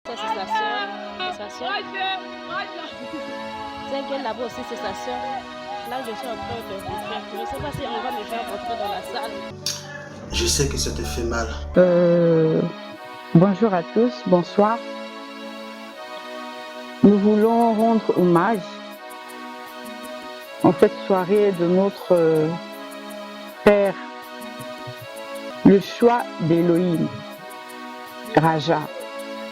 C'est sa soeur, c'est sa soeur. C'est qu'elle là-bas aussi, c'est sa soeur. Là, je suis en train de vous faire. Je ne sais pas si on va me faire rentrer dans la salle. Je sais que ça te fait mal. Bonjour à tous, bonsoir. Nous voulons rendre hommage en cette soirée de notre Père, le choix d'Élohim, Raja.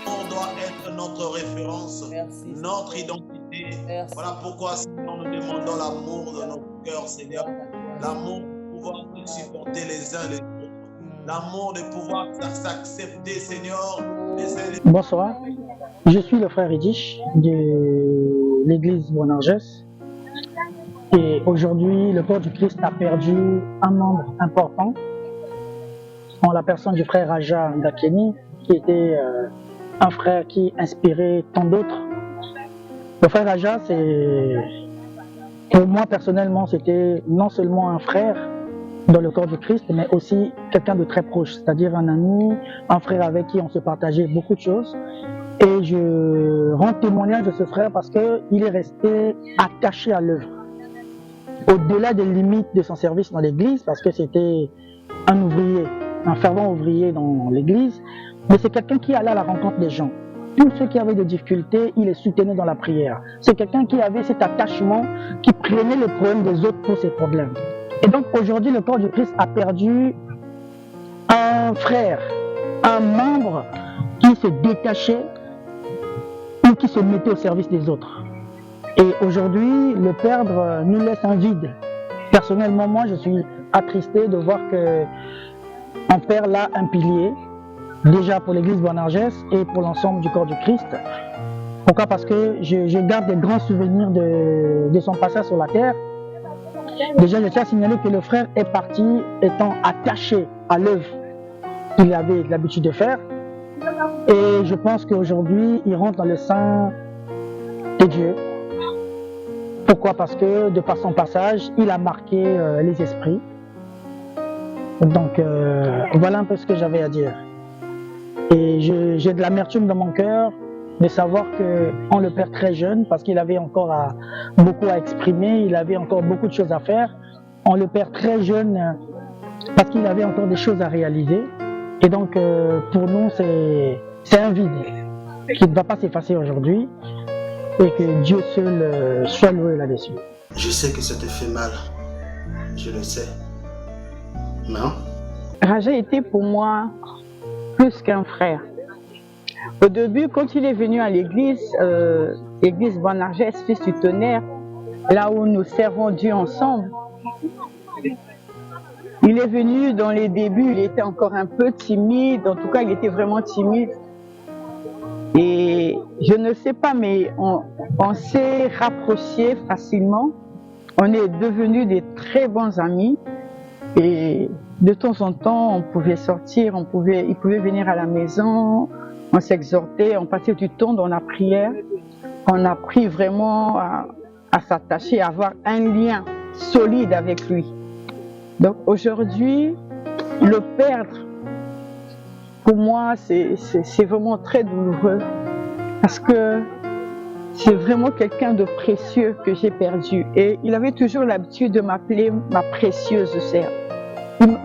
On doit être notre référence, Merci. notre identité. Merci. Voilà pourquoi Seigneur, nous demandons l'amour de notre cœur, Seigneur. L'amour de pouvoir se supporter les uns les autres. L'amour de pouvoir s'accepter, Seigneur. Bonsoir, je suis le frère Idish de l'église Bonarges. Et aujourd'hui, le corps du Christ a perdu un membre important en la personne du frère Raja Ndakeni, qui était un frère qui inspirait tant d'autres. Le frère Raja, pour moi personnellement, c'était non seulement un frère dans le corps du Christ, mais aussi quelqu'un de très proche, c'est-à-dire un ami, un frère avec qui on se partageait beaucoup de choses. Et je rends témoignage de ce frère parce qu'il est resté attaché à l'œuvre, au-delà des limites de son service dans l'église, parce que c'était un ouvrier, un fervent ouvrier dans l'église, mais c'est quelqu'un qui allait à la rencontre des gens. Tous ceux qui avaient des difficultés, il les soutenait dans la prière. C'est quelqu'un qui avait cet attachement, qui prenait les problèmes des autres pour ses problèmes. Et donc aujourd'hui, le corps du Christ a perdu un frère, un membre qui se détachait ou qui se mettait au service des autres. Et aujourd'hui, le perdre nous laisse un vide. Personnellement, moi, je suis attristé de voir qu'on perd là un pilier, déjà pour l'église Bonarges et pour l'ensemble du corps du Christ. Pourquoi? Parce que je garde des grands souvenirs de son passage sur la terre. Déjà, je tiens à signaler que le frère est parti étant attaché à l'œuvre qu'il avait l'habitude de faire. Et je pense qu'aujourd'hui, il rentre dans le sein de Dieu. Pourquoi? Parce que de par son passage, il a marqué les esprits. Donc, voilà un peu ce que j'avais à dire. Et j'ai de l'amertume dans mon cœur de savoir qu'on le perd très jeune parce qu'il avait encore beaucoup à exprimer, il avait encore beaucoup de choses à faire. On le perd très jeune parce qu'il avait encore des choses à réaliser. Et donc, pour nous, c'est un vide qui ne va pas s'effacer aujourd'hui et que Dieu seul soit loué là-dessus. Je sais que ça te fait mal. Je le sais. Non? Raja était pour moi plus qu'un frère. Au début, quand il est venu à l'église, l'église Bonarges, fils du tonnerre, là où nous servons Dieu ensemble, il est venu dans les débuts, il était encore un peu timide, en tout cas il était vraiment timide. Et je ne sais pas, mais on s'est rapprochés facilement, on est devenus des très bons amis. Et de temps en temps, on pouvait sortir, il pouvait venir à la maison, on s'exhortait, on passait du temps dans la prière. On a appris vraiment à s'attacher, à avoir un lien solide avec lui. Donc aujourd'hui, le perdre, pour moi, c'est vraiment très douloureux parce que c'est vraiment quelqu'un de précieux que j'ai perdu. Et il avait toujours l'habitude de m'appeler ma précieuse sœur.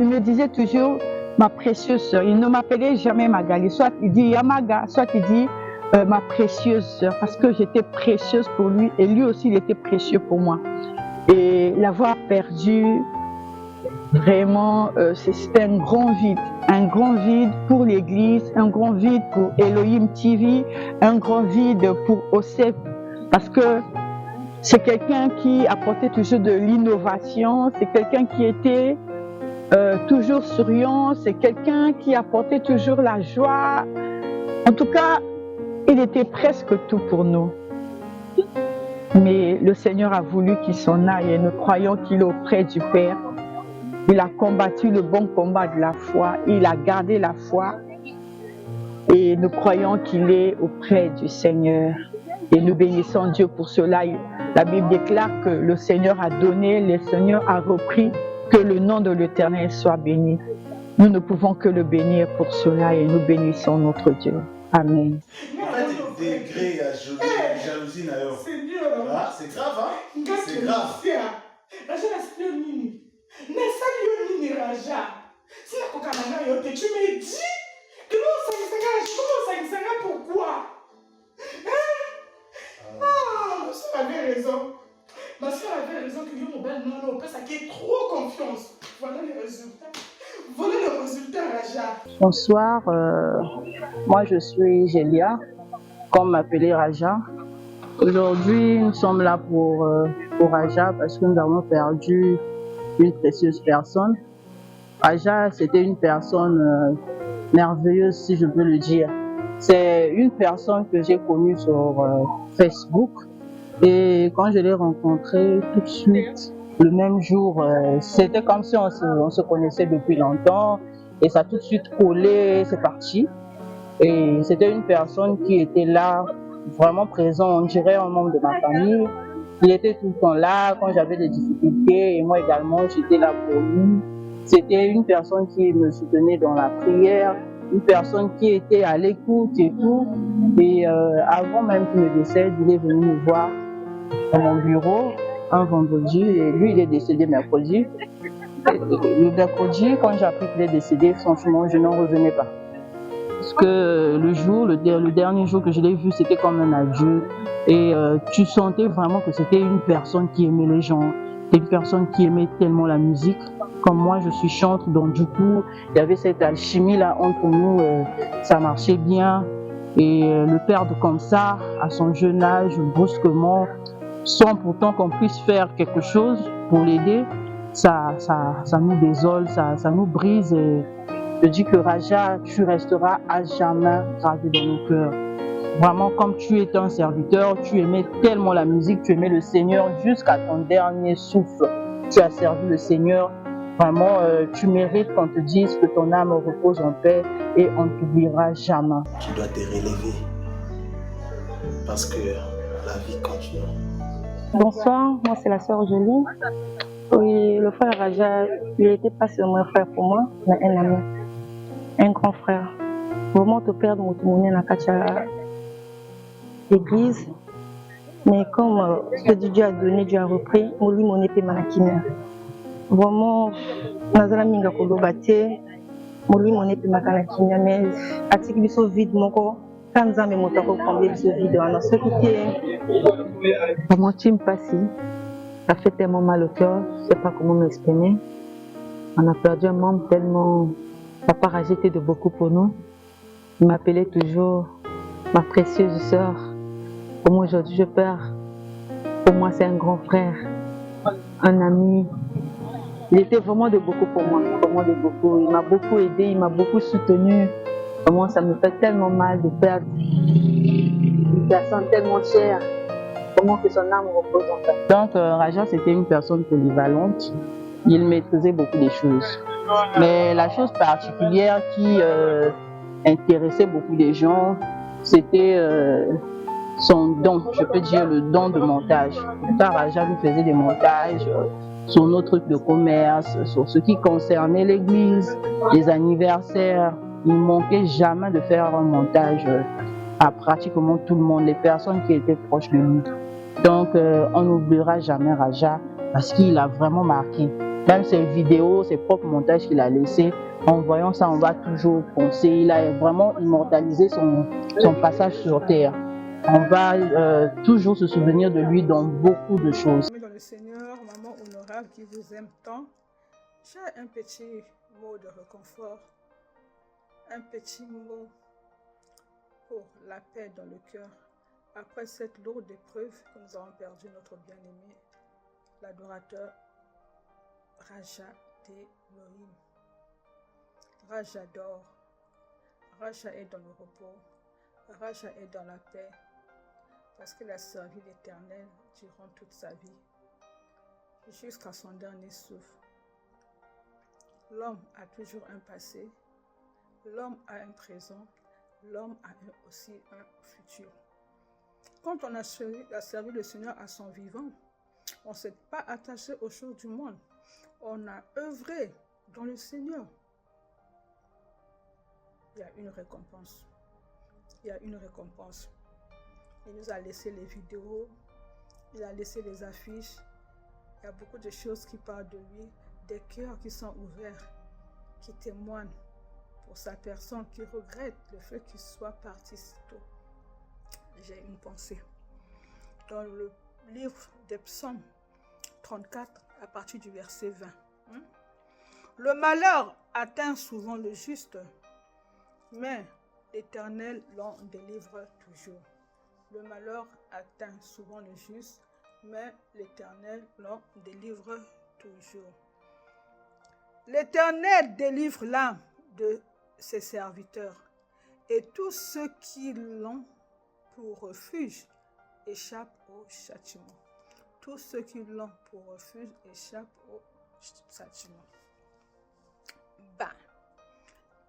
Il me disait toujours ma précieuse sœur. Il ne m'appelait jamais Magali. Soit il dit Yamaga, soit il dit ma précieuse sœur, parce que j'étais précieuse pour lui et lui aussi il était précieux pour moi. Et l'avoir perdu, vraiment, c'était un grand vide pour l'église, un grand vide pour Elohim TV, un grand vide pour OSEP, parce que c'est quelqu'un qui apportait toujours de l'innovation, c'est quelqu'un qui était toujours souriant, c'est quelqu'un qui apportait toujours la joie. En tout cas, il était presque tout pour nous. Mais le Seigneur a voulu qu'il s'en aille et nous croyons qu'il est auprès du Père. Il a combattu le bon combat de la foi, il a gardé la foi et nous croyons qu'il est auprès du Seigneur. Et nous bénissons Dieu pour cela. La Bible déclare que le Seigneur a donné, le Seigneur a repris. Que le nom de l'Éternel soit béni. Nous ne pouvons que le bénir pour cela et nous bénissons notre Dieu. Amen. degré ya jalousie na yo. Seigneur. Ah, c'est grave, hein? C'est grave. Raja nasali nini? Nasali yo nini Raja? Sina kokananga yo te. Tu me dis que non ça pourquoi? Ma soeur avait raison. Ma soeur avait raison que yo mobile non parce qu'il y a trop confiance. Voilà les résultats. Voilà le résultat Raja. Bonsoir, moi je suis Gélia, comme m'appelait Raja. Aujourd'hui, nous sommes là pour Raja parce que nous avons perdu une précieuse personne. Raja, c'était une personne merveilleuse, si je peux le dire. C'est une personne que j'ai connue sur Facebook et quand je l'ai rencontrée tout de suite, le même jour, c'était comme si on se connaissait depuis longtemps et ça a tout de suite collé, c'est parti. Et c'était une personne qui était là, vraiment présent, on dirait un membre de ma famille. Il était tout le temps là quand j'avais des difficultés et moi également j'étais là pour lui. C'était une personne qui me soutenait dans la prière, une personne qui était à l'écoute et tout. Et avant même qu'il me décède, il est venu me voir dans mon bureau un vendredi et lui il est décédé mercredi. Le mercredi, quand j'ai appris qu'il est décédé, franchement je n'en revenais pas. Parce que le dernier jour que je l'ai vu, c'était comme un adieu. Et tu sentais vraiment que c'était une personne qui aimait les gens, une personne qui aimait tellement la musique. Comme moi, je suis chanteuse, donc du coup, il y avait cette alchimie là entre nous, ça marchait bien. Et le perdre comme ça, à son jeune âge, brusquement, sans pourtant qu'on puisse faire quelque chose pour l'aider, ça nous désole, ça nous brise. Et je dis que Raja, tu resteras à jamais gravé dans nos cœurs. Vraiment, comme tu étais un serviteur, tu aimais tellement la musique, tu aimais le Seigneur jusqu'à ton dernier souffle. Tu as servi le Seigneur. Vraiment, tu mérites qu'on te dise que ton âme repose en paix et on ne t'oubliera jamais. Tu dois te relever parce que la vie continue. Bonsoir, moi c'est la sœur Jolie. Oui, le frère Raja, il n'était pas seulement un frère pour moi, mais un ami, un grand frère. Vraiment te perdre mon témoignage dans la l'église, mais comme ce que Dieu a donné, Dieu a repris, mon lit, mon épée, manakina. Vraiment, nazala minga kolobate, mon lit, mon épée, manakina, mais article biso vide mon corps. Quand ça me monte à combler ce vide, on a ce qui est. Comment tu me passes? Ça fait tellement mal au cœur, je ne sais pas comment m'exprimer. On a perdu un membre tellement. Papa Raja était de beaucoup pour nous. Il m'appelait toujours ma précieuse sœur. Pour moi aujourd'hui je perds. Pour moi c'est un grand frère, un ami. Il était vraiment de beaucoup pour moi, vraiment de beaucoup. Il m'a beaucoup aidé, il m'a beaucoup soutenu. Vraiment ça me fait tellement mal de perdre une personne tellement chère. Comment que son âme repose en paix. Donc Raja c'était une personne polyvalente. Il maîtrisait beaucoup de choses. Mais la chose particulière qui intéressait beaucoup de gens, c'était son don, je peux dire le don de montage. Car Raja lui faisait des montages sur nos trucs de commerce, sur ce qui concernait l'église, les anniversaires. Il ne manquait jamais de faire un montage à pratiquement tout le monde, les personnes qui étaient proches de lui. Donc on n'oubliera jamais Raja parce qu'il a vraiment marqué. Même ses vidéos, ses propres montages qu'il a laissés, en voyant ça, on va toujours penser. Il a vraiment immortalisé son passage sur terre. On va toujours se souvenir de lui dans beaucoup de choses. Dans le Seigneur, maman honorable qui vous aime tant, j'ai un petit mot de réconfort, un petit mot pour la paix dans le cœur. Après cette lourde épreuve que nous avons perdu notre bien-aimé, l'adorateur Raja d'Elohim. Raja dort, Raja est dans le repos, Raja est dans la paix, parce qu'il a servi l'Éternel durant toute sa vie, jusqu'à son dernier souffle. L'homme a toujours un passé, l'homme a un présent, l'homme a aussi un futur. Quand on a servi le Seigneur à son vivant, on ne s'est pas attaché aux choses du monde. On a œuvré dans le Seigneur. Il y a une récompense. Il y a une récompense. Il nous a laissé les vidéos, il a laissé les affiches. Il y a beaucoup de choses qui parlent de lui, des cœurs qui sont ouverts, qui témoignent pour sa personne, qui regrette le fait qu'il soit parti si tôt. J'ai une pensée. Dans le livre des Psaumes 34, à partir du verset 20. Le malheur atteint souvent le juste, mais l'Éternel l'en délivre toujours. Le malheur atteint souvent le juste, mais l'Éternel l'en délivre toujours. L'Éternel délivre l'âme de ses serviteurs, et tous ceux qui l'ont pour refuge échappent au châtiment. Tous ceux qui l'ont pour refuge échappent au châtiment.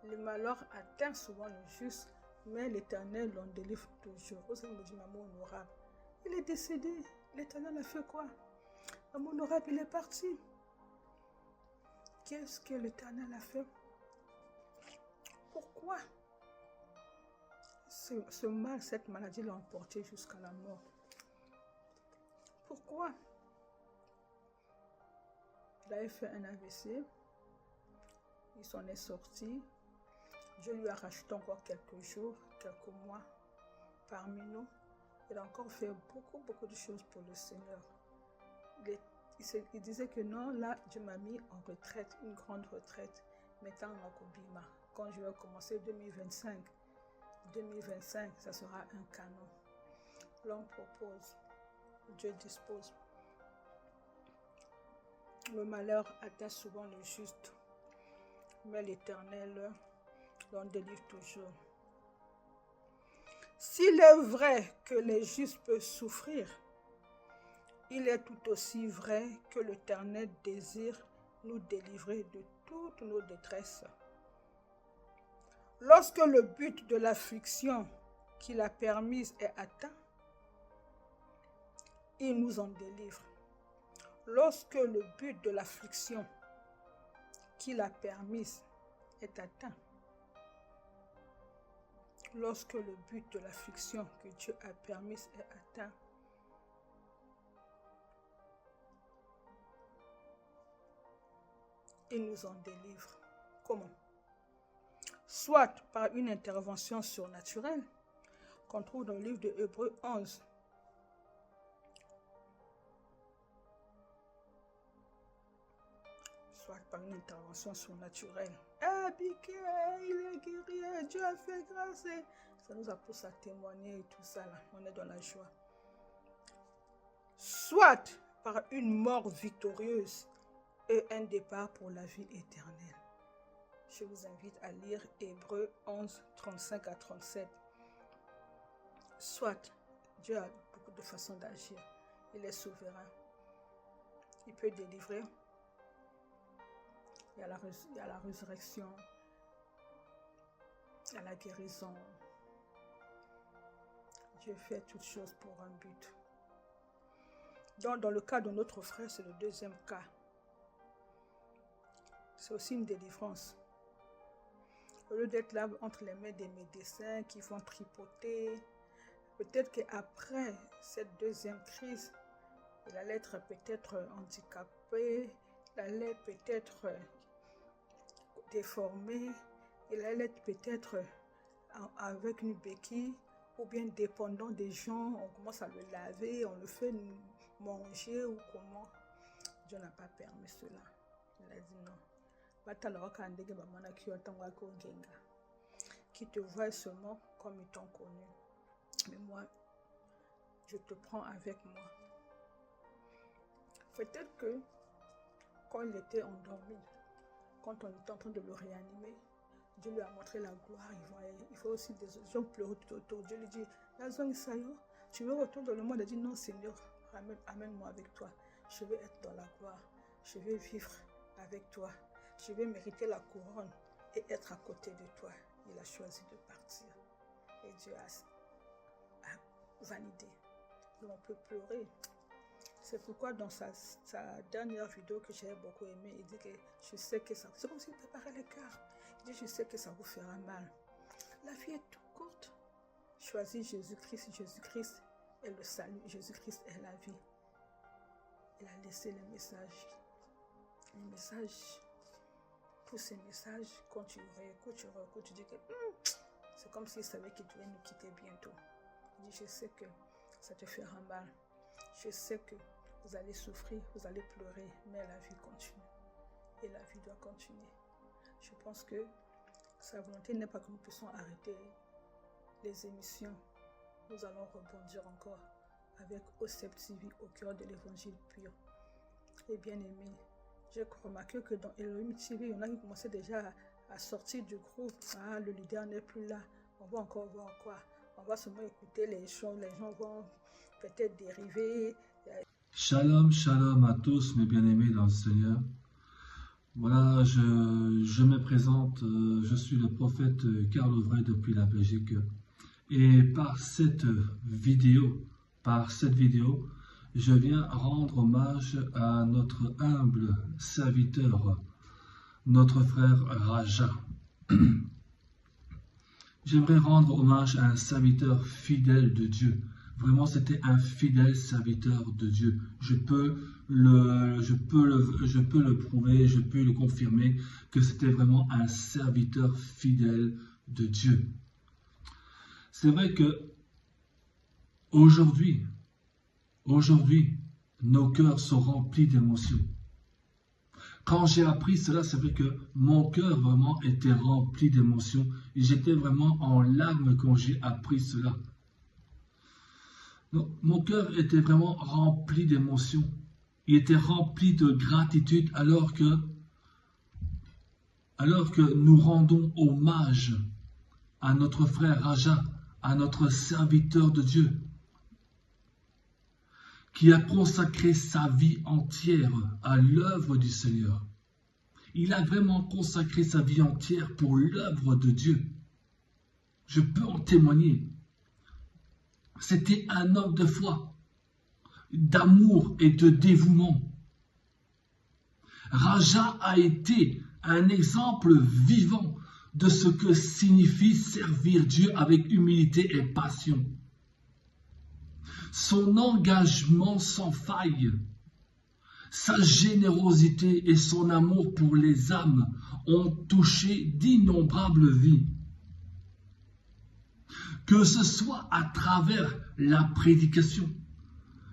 Le malheur atteint souvent le juste, mais l'Éternel l'en délivre toujours. Vous me dites, maman honorable, il est décédé. L'Éternel a fait quoi? Maman honorable, il est parti. Qu'est-ce que l'Éternel a fait? Pourquoi ce mal, cette maladie l'a emporté jusqu'à la mort? Pourquoi? Il avait fait un AVC. Il s'en est sorti. Dieu lui a racheté encore quelques jours, quelques mois parmi nous. Il a encore fait beaucoup de choses pour le Seigneur. Il disait que non, là, Dieu m'a mis en retraite, une grande retraite, mettant en Kobima. Quand je vais commencer 2025, ça sera un canon. L'homme propose, Dieu dispose. Le malheur atteint souvent le juste, mais l'Éternel l'en délivre toujours. S'il est vrai que les justes peuvent souffrir, il est tout aussi vrai que l'Éternel désire nous délivrer de toutes nos détresses. Lorsque le but de l'affliction qu'il a permise est atteint, il nous en délivre. Lorsque le but de l'affliction qu'il a permise est atteint, lorsque le but de l'affliction que Dieu a permise est atteint, il nous en délivre. Comment? Soit par une intervention surnaturelle qu'on trouve dans le livre de Hébreux 11. Soit par une intervention surnaturelle. Piqué, il est guéri, Dieu a fait grâce. Ça nous a poussé à témoigner et tout ça là. On est dans la joie. Soit par une mort victorieuse et un départ pour la vie éternelle. Je vous invite à lire Hébreux 11, 35 à 37. Soit Dieu a beaucoup de façons d'agir. Il est souverain. Il peut délivrer. Il y a la résurrection. Il y a la guérison. Dieu fait toutes choses pour un but. Donc, dans le cas de notre frère, c'est le deuxième cas. C'est aussi une délivrance. Au lieu d'être là entre les mains des médecins qui vont tripoter, peut-être qu'après cette deuxième crise, il allait être peut-être handicapé, il allait peut-être déformé, il allait être peut-être avec une béquille ou bien dépendant des gens, on commence à le laver, on le fait manger ou comment. Dieu n'a pas permis cela. Il a dit non. Qui te voient seulement comme étant connu. Mais moi, je te prends avec moi. Peut-être que quand il était endormi, quand on était en train de le réanimer, Dieu lui a montré la gloire. Il faut aussi des gens pleurer tout autour. Dieu lui dit, tu veux retourner dans le monde? Il dit, non Seigneur, amène-moi avec toi. Je vais être dans la gloire. Je vais vivre avec toi. Je vais mériter la couronne et être à côté de toi. Il a choisi de partir. Et Dieu a validé. Donc on peut pleurer. C'est pourquoi dans sa dernière vidéo que j'ai beaucoup aimée, il dit que je sais que ça... C'est comme s'il préparait le cœur. Il dit, je sais que ça vous fera mal. La vie est toute courte. Choisis Jésus-Christ. Jésus-Christ est le salut, Jésus-Christ est la vie. Il a laissé les messages. Tous ces messages, quand tu réécoutes, tu dis que c'est comme s'il savait qu'il devait nous quitter bientôt. Il dit, je sais que ça te fera mal. Je sais que vous allez souffrir, vous allez pleurer, mais la vie continue. Et la vie doit continuer. Je pense que sa volonté n'est pas que nous puissions arrêter les émissions. Nous allons rebondir encore avec OCEP TV au cœur de l'évangile pur. Et bien aimé, j'ai remarqué que dans Elohim TV, il y en a qui commençaient déjà à sortir du groupe. Ah, le leader n'est plus là. On va encore voir quoi? On va seulement écouter les choses. Les gens vont peut-être dériver. Shalom, shalom à tous mes bien-aimés dans le Seigneur. Voilà, je me présente, je suis le prophète Karl Ovrey depuis la Belgique. Et par cette vidéo, je viens rendre hommage à notre humble serviteur, notre frère Raja. J'aimerais rendre hommage à un serviteur fidèle de Dieu. Vraiment, c'était un fidèle serviteur de Dieu. Je peux le prouver, je peux le confirmer que c'était vraiment un serviteur fidèle de Dieu. C'est vrai que aujourd'hui, nos cœurs sont remplis d'émotions. Quand j'ai appris cela, c'est vrai que mon cœur vraiment était rempli d'émotions. Et j'étais vraiment en larmes quand j'ai appris cela. Donc, mon cœur était vraiment rempli d'émotions. Il était rempli de gratitude alors que nous rendons hommage à notre frère Raja, à notre serviteur de Dieu, qui a consacré sa vie entière à l'œuvre du Seigneur. Il a vraiment consacré sa vie entière pour l'œuvre de Dieu. Je peux en témoigner. C'était un homme de foi, d'amour et de dévouement. Raja a été un exemple vivant de ce que signifie servir Dieu avec humilité et passion. Son engagement sans faille, sa générosité et son amour pour les âmes ont touché d'innombrables vies. Que ce soit à travers la prédication,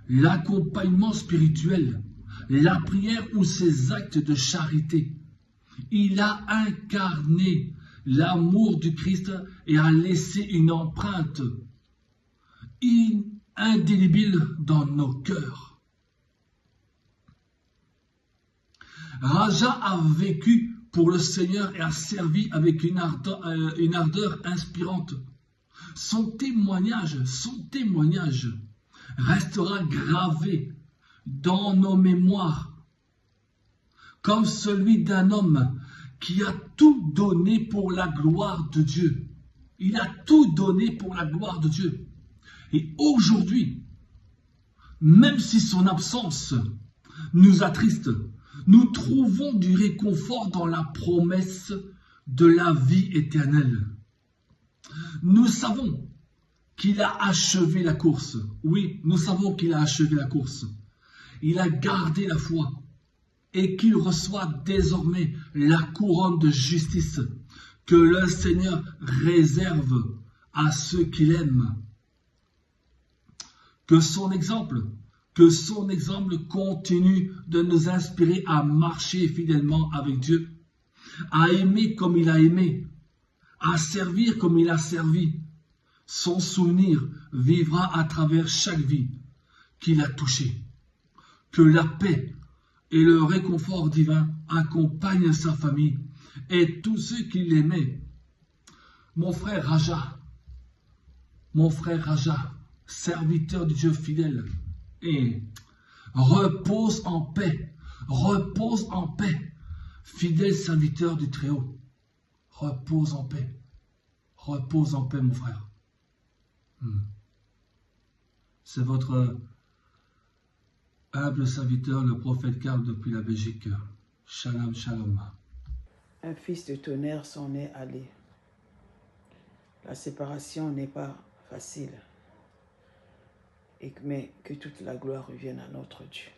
l'accompagnement spirituel, la prière ou ses actes de charité, il a incarné l'amour du Christ et a laissé une empreinte indélébile dans nos cœurs. Raja a vécu pour le Seigneur et a servi avec une ardeur inspirante. Son témoignage restera gravé dans nos mémoires comme celui d'un homme qui a tout donné pour la gloire de Dieu. Il a tout donné pour la gloire de Dieu. Et aujourd'hui, même si son absence nous attriste, nous trouvons du réconfort dans la promesse de la vie éternelle. Nous savons qu'il a achevé la course. Oui, nous savons qu'il a achevé la course. Il a gardé la foi et qu'il reçoit désormais la couronne de justice que le Seigneur réserve à ceux qu'il aime. Que son exemple continue de nous inspirer à marcher fidèlement avec Dieu, à aimer comme il a aimé, à servir comme il a servi. Son souvenir vivra à travers chaque vie qu'il a touchée. Que la paix et le réconfort divin accompagnent sa famille et tous ceux qui l'aimaient. Mon frère Raja, serviteur de Dieu fidèle, et repose en paix, fidèle serviteur du Très-Haut, repose en paix, mon frère. C'est votre humble serviteur, le prophète Karl depuis la Belgique. Shalom, shalom. Un fils de tonnerre s'en est allé. La séparation n'est pas facile. mais que toute la gloire revienne à notre Dieu.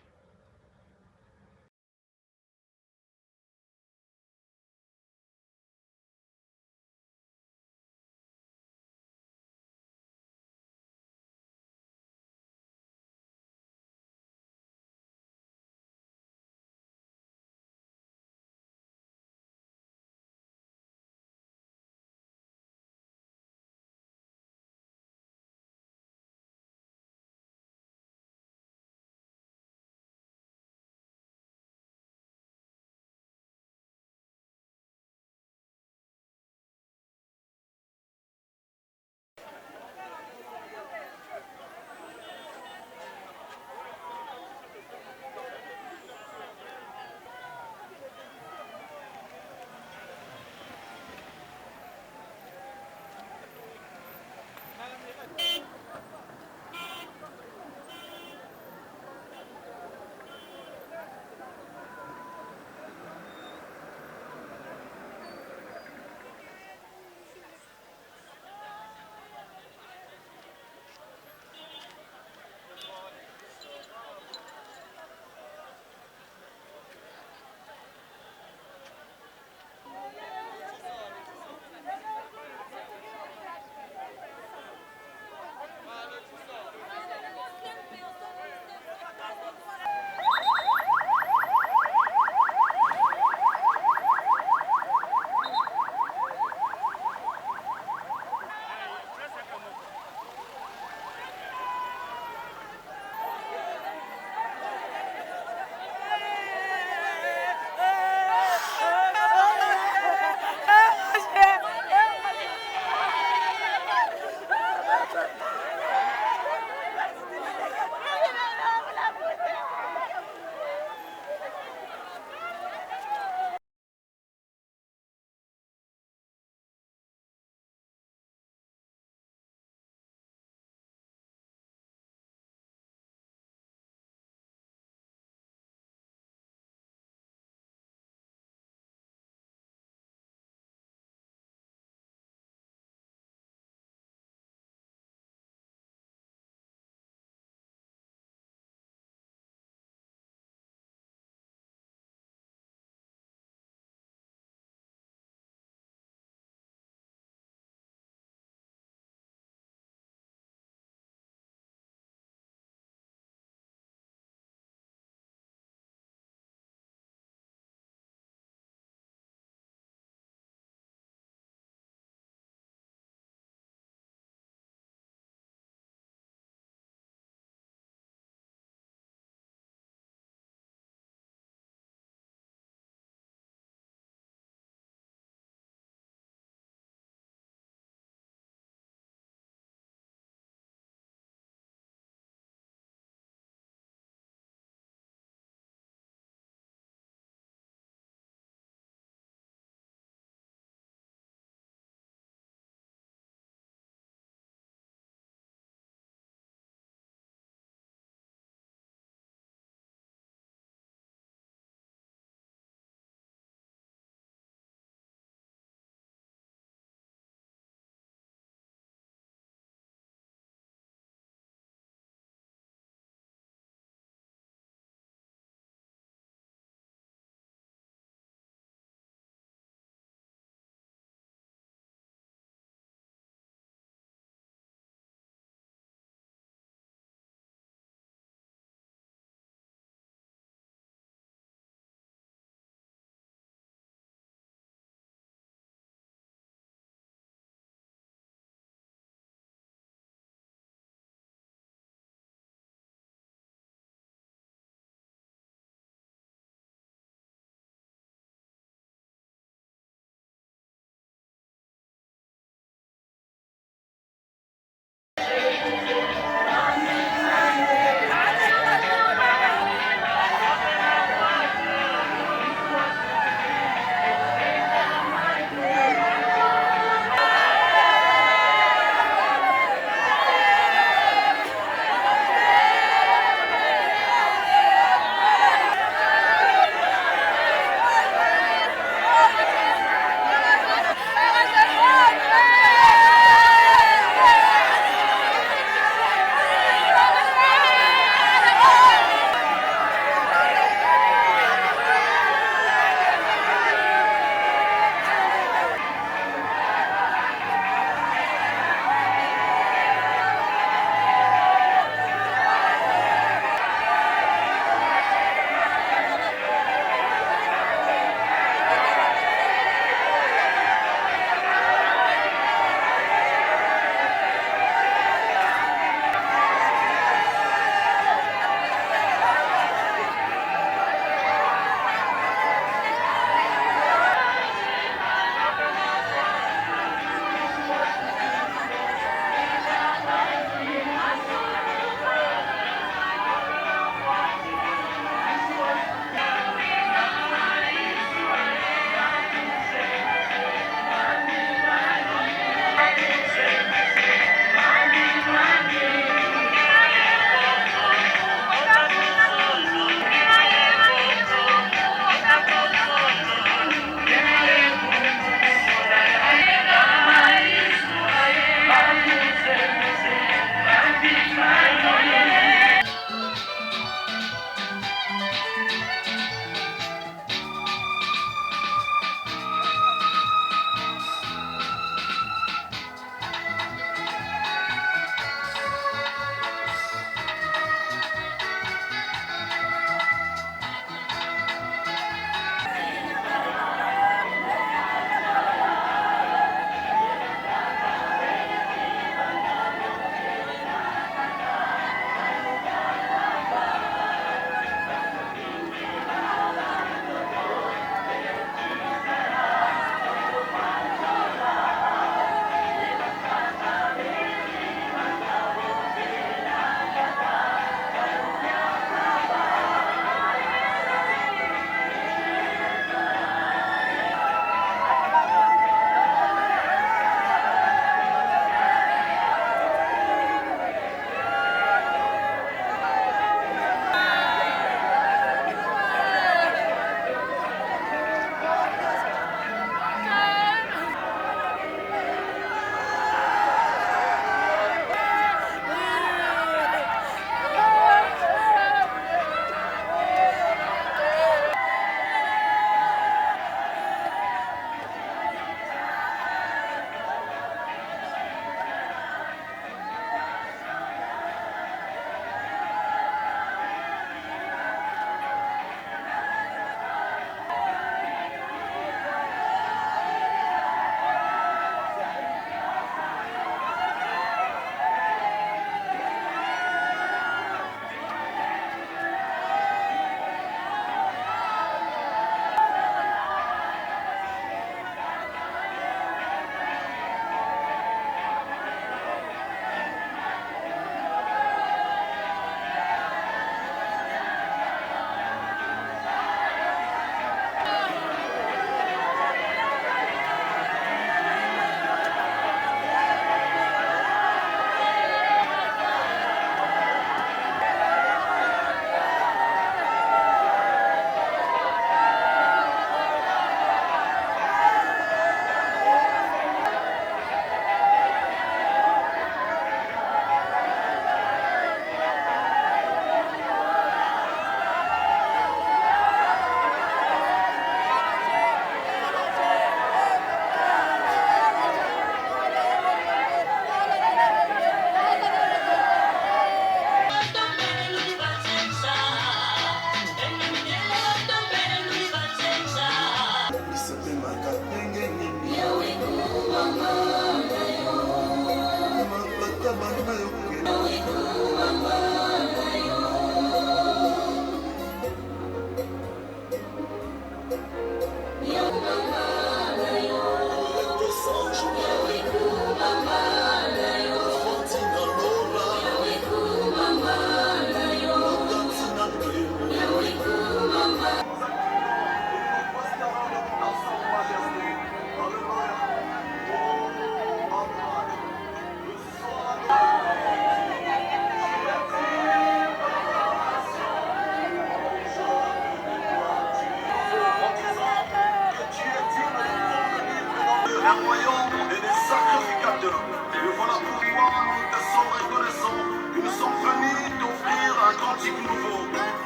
Un royaume et des sacrificateurs. Et voilà pourquoi nous te sommes reconnaissants. Et nous sommes venus t'offrir un cantique nouveau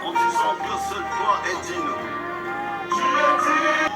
en disant que seul toi est digne. Tu es digne.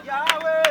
Yahweh,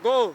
Go!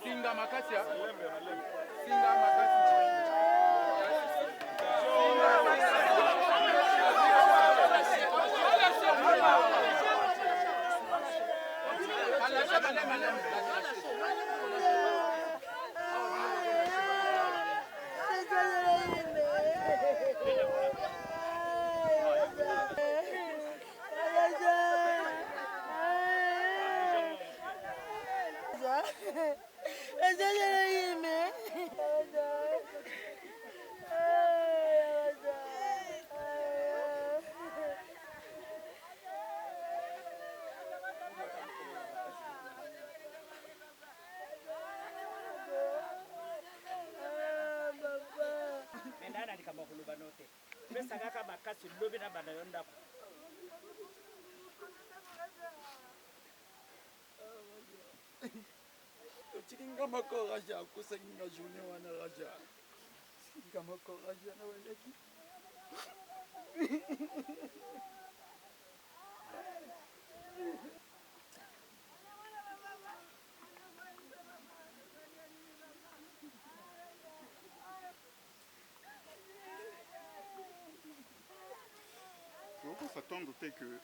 Singa makasi ya Singa makasi Chikinga mako raja kusenga june wana raja. Chikinga mako raja na waleki. On s'attendre que